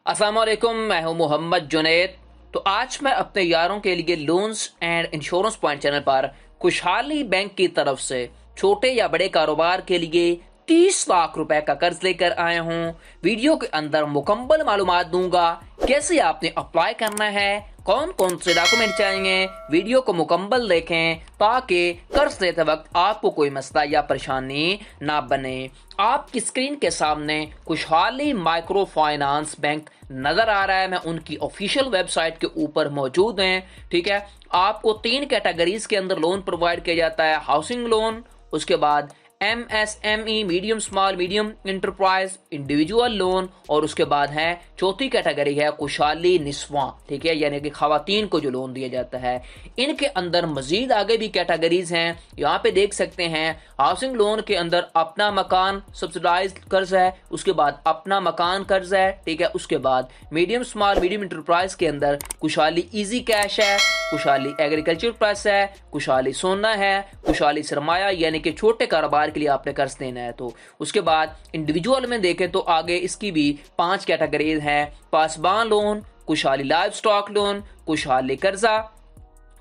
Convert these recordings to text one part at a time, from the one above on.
अस्सलाम वालेकुम, मैं हूं मोहम्मद जुनैद। तो आज मैं अपने यारों के लिए loans and insurance point channel पर खुशहाली बैंक की तरफ से छोटे या बड़े कारोबार के लिए 30 लाख रुपए का कर्ज लेकर आया हूं। वीडियो के अंदर मुकम्मल मालूमात दूंगा, कैसे आपने अप्लाई करना है, कौन कौन से डॉक्यूमेंट चाहिए। वीडियो को मुकम्मल देखें ताकि कर्ज लेते वक्त आपको कोई मसला या परेशानी ना बने। आपकी स्क्रीन के सामने खुशहाली माइक्रो फाइनेंस बैंक नजर आ रहा है। मैं उनकी ऑफिशियल वेबसाइट के ऊपर मौजूद हैं। ठीक है, आपको 3 कैटेगरीज के अंदर लोन प्रोवाइड किया जाता है। हाउसिंग लोन, उसके बाद MSME medium small medium enterprise individual loan, और उसके बाद है चौथी कैटेगरी है खुशहाली निस्वां। ठीक है, यानी कि खवातीन को जो लोन दिया जाता है। इनके अंदर मजीद आगे भी कैटेगरीज हैं, यहाँ पे देख सकते हैं। हाउसिंग लोन के अंदर अपना मकान सब्सिडाइज्ड कर्ज है, उसके बाद अपना मकान कर्ज है। ठीक है, उसके बाद मीडियम स्मॉल मीडियम इंटरप्राइज के अंदर खुशहाली इजी कैश है, खुशहाली एग्रीकल्चर प्लस है, खुशहाली सोना है, खुशहाली सरमाया यानी कि छोटे कारोबार के लिए आपने कर्ज देना है। तो उसके बाद इंडिविजुअल में देखें तो आगे इसकी भी 5 कैटेगरीज हैं। पासबान लोन, खुशहाली लाइव स्टॉक लोन, खुशहाली कर्जा,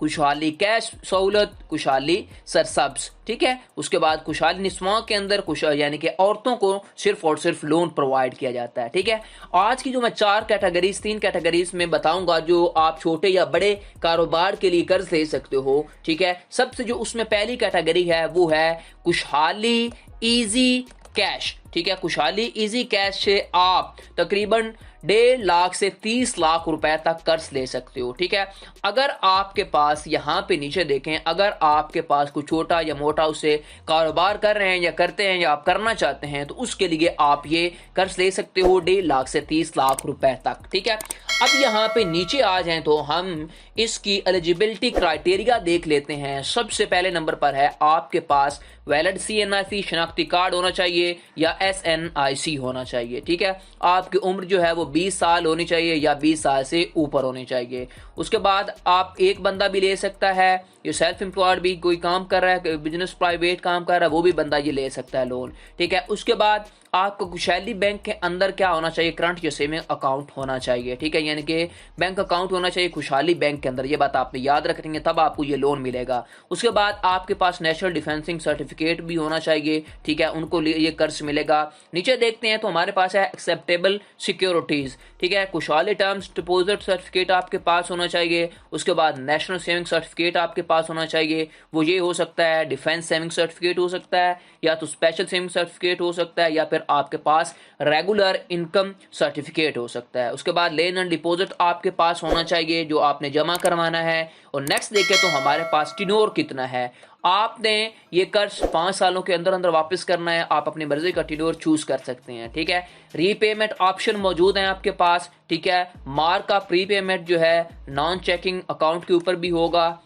खुशहाली कैश सहूलत, खुशहाली सरसब्स। ठीक है, उसके बाद खुशहाली निस्वां के अंदर यानी कि औरतों को सिर्फ और सिर्फ लोन प्रोवाइड किया जाता है। ठीक है, आज की जो मैं 3 कैटेगरीज में बताऊंगा जो आप छोटे या बड़े कारोबार के लिए कर्ज ले सकते हो। ठीक है, सबसे जो उसमें पहली कैटेगरी है वो है खुशहाली इजी कैश। ठीक है, खुशहाली इजी कैश से आप तकरीबन 1.5 लाख से 30 लाख रुपए तक कर्ज ले सकते हो। ठीक है, अगर आपके पास यहाँ पे नीचे देखें, अगर आपके पास कुछ छोटा या मोटा उससे कारोबार कर रहे हैं या करते हैं या आप करना चाहते हैं तो उसके लिए आप ये कर्ज ले सकते हो 1.5 लाख से 30 लाख रुपए तक। ठीक है, अब यहाँ पे नीचे आ जाएं तो हम इसकी एलिजिबिलिटी क्राइटेरिया देख लेते हैं। सबसे पहले नंबर पर है आपके पास वैलिड CNIC शनाख्ती कार्ड होना चाहिए या SNIC होना चाहिए। ठीक है, आपकी उम्र जो है वो 20 साल होनी चाहिए या 20 साल से ऊपर होनी चाहिए। उसके बाद आप एक बंदा भी ले सकता है, ये सेल्फ एम्प्लॉयड भी कोई काम कर रहा है, बिजनेस प्राइवेट काम कर रहा है, वो भी बंदा ये ले सकता है लोन। ठीक है, उसके बाद आपको खुशहाली बैंक के अंदर क्या होना चाहिए, करंट या सेविंग अकाउंट होना चाहिए। ठीक है, यानी कि बैंक अकाउंट होना चाहिए खुशहाली बैंक के अंदर। ये बात आपने याद रखेंगे तब आपको ये लोन मिलेगा। उसके बाद आपके पास नेशनल डिफेंसिंग सर्टिफिकेट भी होना चाहिए। ठीक है, उनको ये कर्ज मिलेगा। नीचे देखते हैं तो हमारे पास है एक्सेप्टेबल सिक्योरिटीज। ठीक है, खुशहाली टर्म्स डिपॉजिट सर्टिफिकेट आपके पास होना चाहिए। उसके बाद नेशनल सेविंग सर्टिफिकेट आपके पास होना चाहिए। वो ये हो सकता है डिफेंस सेविंग सर्टिफिकेट हो सकता है, या तो स्पेशल सेविंग सर्टिफिकेट हो सकता है, या फिर आपके पास रेगुलर इनकम सर्टिफिकेट हो सकता है। उसके बाद लेन एंड डिपॉजिट आपके पास होना चाहिए जो आपने जमा करवाना है। और नेक्स्ट देखें तो हमारे पास टिनोर कितना है। आपने ये कर्ज 5 सालों के अंदर अंदर वापस करना है, आप अपनी मर्जी का टिनोर चूज कर सकते हैं। ठीक है, रीपेमेंट ऑप्शन मौजूद है आपके पास। ठीक है, मार्क का प्रीपेमेंट जो है नॉन चेकिंग अकाउंट के ऊपर भी होगा।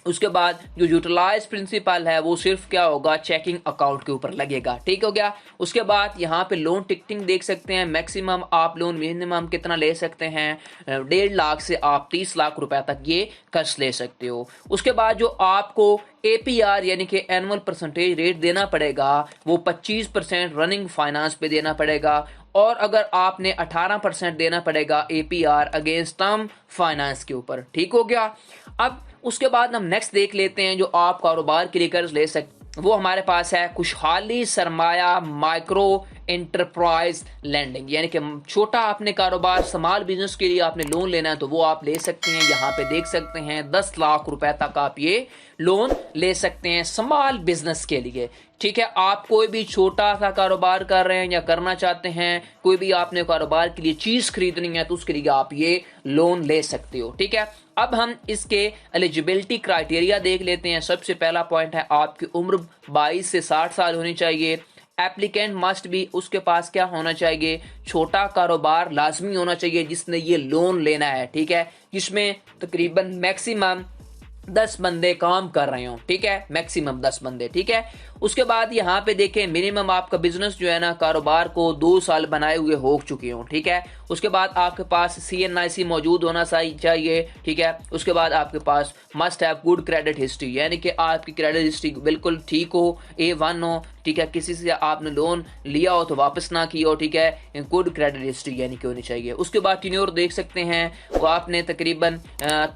उसके बाद जो यूटिलाइज प्रिंसिपल है वो सिर्फ क्या होगा, चेकिंग अकाउंट के ऊपर लगेगा। ठीक हो गया। उसके बाद यहाँ पे लोन टिकटिंग देख सकते हैं। मैक्सिमम आप लोन मिनिमम कितना ले सकते हैं, 1.5 लाख से आप 30 लाख रुपए तक ये कर्ज ले सकते हो। उसके बाद जो आपको APR यानी कि एनुअल परसेंटेज रेट देना पड़ेगा वो 25% रनिंग फाइनेंस पे देना पड़ेगा, और अगर आपने 18% देना पड़ेगा APR अगेंस्ट टर्म फाइनेंस के ऊपर। ठीक हो गया। अब उसके बाद हम नेक्स्ट देख लेते हैं जो आप कारोबार के लिए कर्ज ले सकते, वो हमारे पास है खुशहाली सरमाया माइक्रो एंटरप्राइज लैंडिंग, यानी कि छोटा अपने कारोबार स्मॉल बिजनेस के लिए आपने लोन लेना है तो वो आप ले सकते हैं। यहाँ पे देख सकते हैं 10 लाख रुपए तक आप ये लोन ले सकते हैं स्मॉल बिजनेस के लिए। ठीक है, आप कोई भी छोटा सा कारोबार कर रहे हैं या करना चाहते हैं, कोई भी आपने कारोबार के लिए चीज खरीदनी है तो उसके लिए आप ये लोन ले सकते हो। ठीक है, अब हम इसके एलिजिबिलिटी क्राइटेरिया देख लेते हैं। सबसे पहला पॉइंट है आपकी उम्र 22 से 60 साल होनी चाहिए। एप्लीकेंट मस्ट भी, उसके पास क्या होना चाहिए, छोटा कारोबार लाजमी होना चाहिए जिसने ये लोन लेना है। ठीक है, जिसमें तकरीबन मैक्सिमम 10 बंदे काम कर रहे हो। ठीक है, मैक्सिमम 10 बंदे। ठीक है, उसके बाद यहाँ पे देखें मिनिमम आपका बिजनेस जो है ना, कारोबार को 2 साल बनाए हुए हो चुके हो, ठीक है। उसके बाद आपके पास CNIC मौजूद होना चाहिए, ठीक है। उसके बाद आपके पास must have good credit history, यानी कि आपकी क्रेडिट हिस्ट्री बिल्कुल ठीक हो, A1 हो, ठीक है। किसी से आपने लोन लिया हो तो वापस ना किया हो, ठीक है। गुड क्रेडिट हिस्ट्री यानी कि होनी चाहिए। उसके बाद टेन्योर देख सकते हैं, वो आपने तकरीबन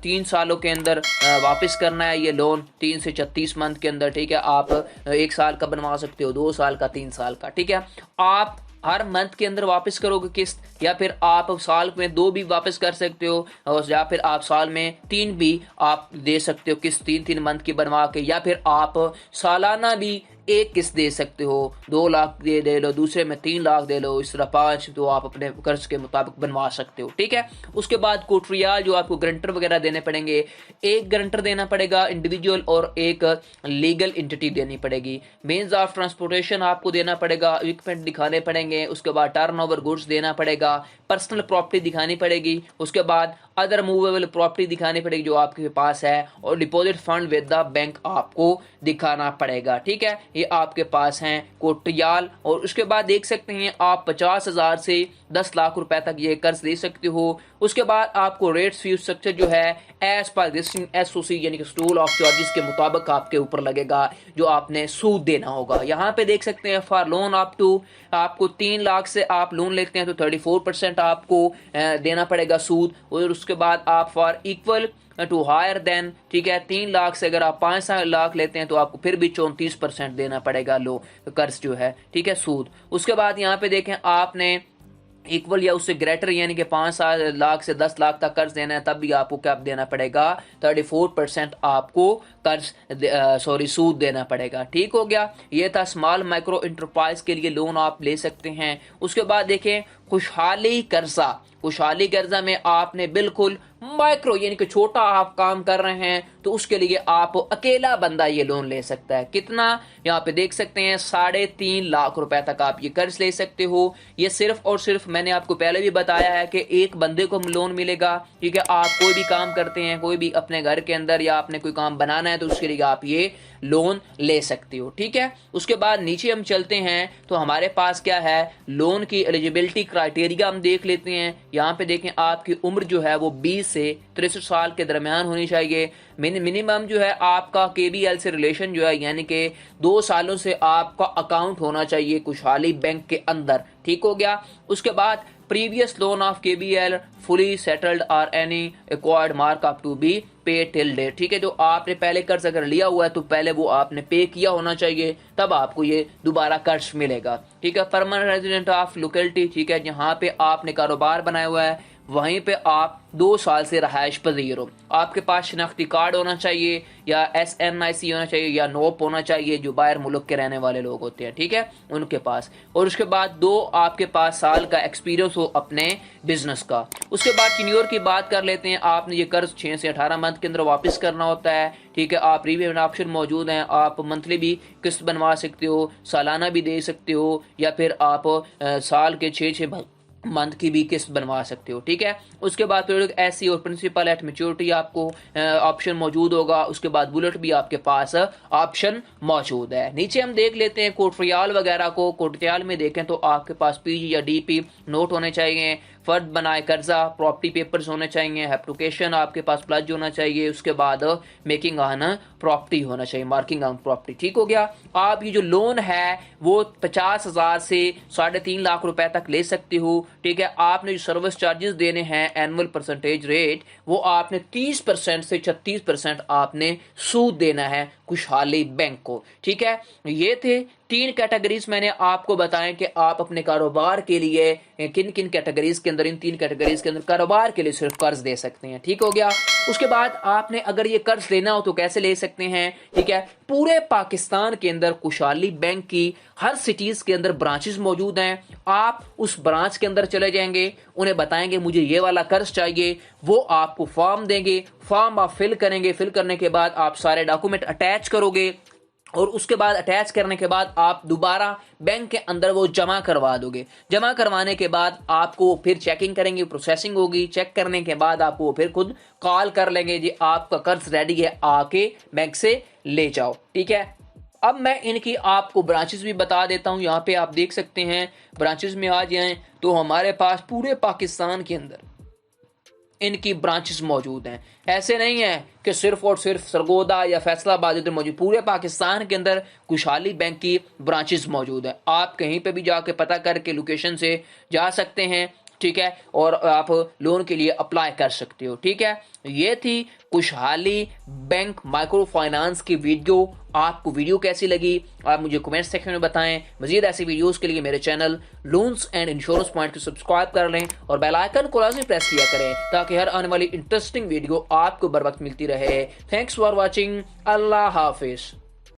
3 सालों के अंदर वापस करना है ये लोन, 3 से 36 मंथ के अंदर, ठीक है। आप 1 साल का बनवा सकते हो, 2 साल का, 3 साल का, ठीक है। आप हर मंथ के अंदर वापस करोगे किस्त, या फिर आप साल में 2 भी वापस कर सकते हो, और या फिर आप साल में 3 भी आप दे सकते हो किस्त, 3 मंथ की बनवा के, या फिर आप सालाना भी एक किस्त दे सकते हो, 2 लाख दे लो, दूसरे में 3 लाख दे लो, इस तरह 5, तो आप अपने कर्ज के मुताबिक बनवा सकते हो, ठीक है। उसके बाद कोटरियाल जो आपको गारंटर वगैरह देने पड़ेंगे, एक गारंटर देना पड़ेगा इंडिविजुअल और एक लीगल एंटिटी देनी पड़ेगी। मीन्स ऑफ ट्रांसपोर्टेशन आपको देना पड़ेगा, इक्विपमेंट दिखाने पड़ेंगे, उसके बाद टर्नओवर गुड्स देना पड़ेगा, पर्सनल प्रॉपर्टी दिखानी पड़ेगी, उसके बाद अदर मूवेबल प्रॉपर्टी दिखानी पड़ेगी जो आपके पास है, और deposit fund with the bank आपको दिखाना पड़ेगा, ठीक है। ये आपके पास हैं कोटरियाल। और उसके बाद देख सकते हैं आप 50,000 से 10 लाख रुपए तक ये कर्ज दे सकते हो। उसके बाद आपको रेट्स फी स्ट्रक्चर जो है एज पर रजिस्टरिंग SOC यानी कि स्टूल ऑफ चार्जेस के मुताबिक आपके ऊपर लगेगा, जो आपने सूद देना होगा। यहाँ पे देख सकते हैं फॉर लोन अप टू, आपको 3 लाख से आप लोन लेते हैं तो 34% आपको देना पड़ेगा सूद। और उसके बाद आप for equal to higher than, ठीक है, 3 लाख से अगर आप 5 लाख लेते हैं तो आपको फिर भी 34% देना पड़ेगा लो कर्ज जो है, ठीक है, सूद। उसके बाद यहाँ पे देखें आपने इक्वल या उससे ग्रेटर यानी कि 5 लाख से 10 लाख तक कर्ज देना है, तब भी आपको क्या देना पड़ेगा, 34% आपको कर्ज सूद देना पड़ेगा, ठीक हो गया। ये था स्मॉल माइक्रो इंटरप्राइज के लिए लोन आप ले सकते हैं। उसके बाद देखें खुशहाली कर्जा, खुशहाली कर्जा में आपने बिल्कुल माइक्रो यानी कि छोटा आप काम कर रहे हैं तो उसके लिए आप अकेला बंदा ये लोन ले सकता है। कितना, यहाँ पे देख सकते हैं 3.5 लाख रुपए तक आप ये कर्ज ले सकते हो। ये सिर्फ और सिर्फ मैंने आपको पहले भी बताया है कि एक बंदे को लोन मिलेगा, ठीक है। आप कोई भी काम करते हैं, कोई भी अपने घर के अंदर या आपने कोई काम बनाना है तो उसके लिए आप ये लोन ले सकते हो, ठीक है। उसके बाद नीचे हम चलते हैं तो हमारे पास क्या है, लोन की एलिजिबिलिटी क्राइटेरिया हम देख लेते हैं। यहाँ पे देखें आपकी उम्र जो है वो 20 से 63 साल के दरमियान होनी चाहिए। मिनिमम जो है आपका KBL से रिलेशन जो है, यानी कि 2 सालों से आपका अकाउंट होना चाहिए खुशहाली बैंक के अंदर, ठीक हो गया। उसके बाद previous loan of KBL fully settled और any acquired mark up to be pay till date, ठीक है। जो आपने पहले कर्ज अगर लिया हुआ है तो पहले वो आपने पे किया होना चाहिए, तब आपको ये दोबारा कर्ज मिलेगा, ठीक है। परमानेंट रेजिडेंट ऑफ लोकेलिटी, ठीक है, जहाँ पे आपने कारोबार बनाया हुआ है वहीं पे आप 2 साल से रहायश पजीर हो। आपके पास शनाख्ती कार्ड होना चाहिए या SNIC होना चाहिए या नोप होना चाहिए, जो बाहर मुल्क के रहने वाले लोग होते हैं, ठीक है, उनके पास। और उसके बाद 2 आपके पास साल का एक्सपीरियंस हो अपने बिजनेस का। उसके बाद टेन्योर की बात कर लेते हैं। आपने ये कर्ज 6 से 18 मंथ के अंदर वापस करना होता है, ठीक है। आप रीपेमेंट ऑप्शन मौजूद हैं, आप मंथली भी किस्त बनवा सकते हो, सालाना भी दे सकते हो, या फिर आप साल के 6 मंथ की भी किस्त बनवा सकते हो, ठीक है। उसके बाद पीरियड SC और प्रिंसिपल एट मैच्योरिटी आपको ऑप्शन मौजूद होगा। उसके बाद बुलेट भी आपके पास ऑप्शन मौजूद है। नीचे हम देख लेते हैं कोटरियाल वगैरह को। कोटरियाल में देखें तो आपके पास PG या DP नोट होने चाहिए, फर्द बनाए कर्जा, प्रॉपर्टी पेपर्स होने चाहिए, एप्लीकेशन आपके पास प्लज होना चाहिए, उसके बाद मेकिंग ऑन प्रॉपर्टी होना चाहिए, मार्किंग ऑन प्रॉपर्टी, ठीक हो गया। आप ये जो लोन है वो 50,000 से 3.5 लाख रुपए तक ले सकते हो, ठीक है। आपने जो सर्विस चार्जेस देने हैं एनुअल परसेंटेज रेट, वो आपने 30% से 36% आपने सूद देना है खुशहाली बैंक को, ठीक है। ये थे 3 कैटेगरीज मैंने आपको बताया कि आप अपने कारोबार के लिए किन किन कैटेगरीज के अंदर, इन 3 कैटेगरीज के अंदर कारोबार के लिए सिर्फ कर्ज दे सकते हैं, ठीक हो गया। उसके बाद आपने अगर ये कर्ज लेना हो तो कैसे ले सकते हैं, ठीक है। पूरे पाकिस्तान के अंदर खुशहाली बैंक की हर सिटीज के अंदर ब्रांचेस मौजूद हैं। आप उस ब्रांच के अंदर चले जाएंगे, उन्हें बताएंगे मुझे ये वाला कर्ज चाहिए, वो आपको फॉर्म देंगे, फॉर्म आप फिल करेंगे, फिल करने के बाद आप सारे डॉक्यूमेंट अटैच करोगे, और उसके बाद अटैच करने के बाद आप दोबारा बैंक के अंदर वो जमा करवा दोगे। जमा करवाने के बाद आपको फिर चेकिंग करेंगे, प्रोसेसिंग होगी, चेक करने के बाद आपको फिर खुद कॉल कर लेंगे जी आपका कर्ज रेडी है, आके बैंक से ले जाओ, ठीक है। अब मैं इनकी आपको ब्रांचेस भी बता देता हूं। यहाँ पे आप देख सकते हैं, ब्रांचेस में आ जाएं तो हमारे पास पूरे पाकिस्तान के अंदर इनकी ब्रांचेस मौजूद हैं। ऐसे नहीं है कि सिर्फ और सिर्फ सरगोदा या फैसलाबाद इधर मौजूद, पूरे पाकिस्तान के अंदर खुशहाली बैंक की ब्रांचेस मौजूद हैं। आप कहीं पे भी जाके पता करके लोकेशन से जा सकते हैं, ठीक है, और आप लोन के लिए अप्लाई कर सकते हो। ठीक है, ये थी खुशहाली बैंक माइक्रो फाइनेंस की वीडियो। आपको वीडियो कैसी लगी आप मुझे कमेंट सेक्शन में बताएं। मजीद ऐसी वीडियोस के लिए मेरे channel loans and insurance point को सब्सक्राइब कर लें और बेल आइकन को लाजमी प्रेस किया करें ताकि हर आने वाली इंटरेस्टिंग वीडियो आपको बर वक्त मिलती रहे। Thanks for watching. Allah Hafiz.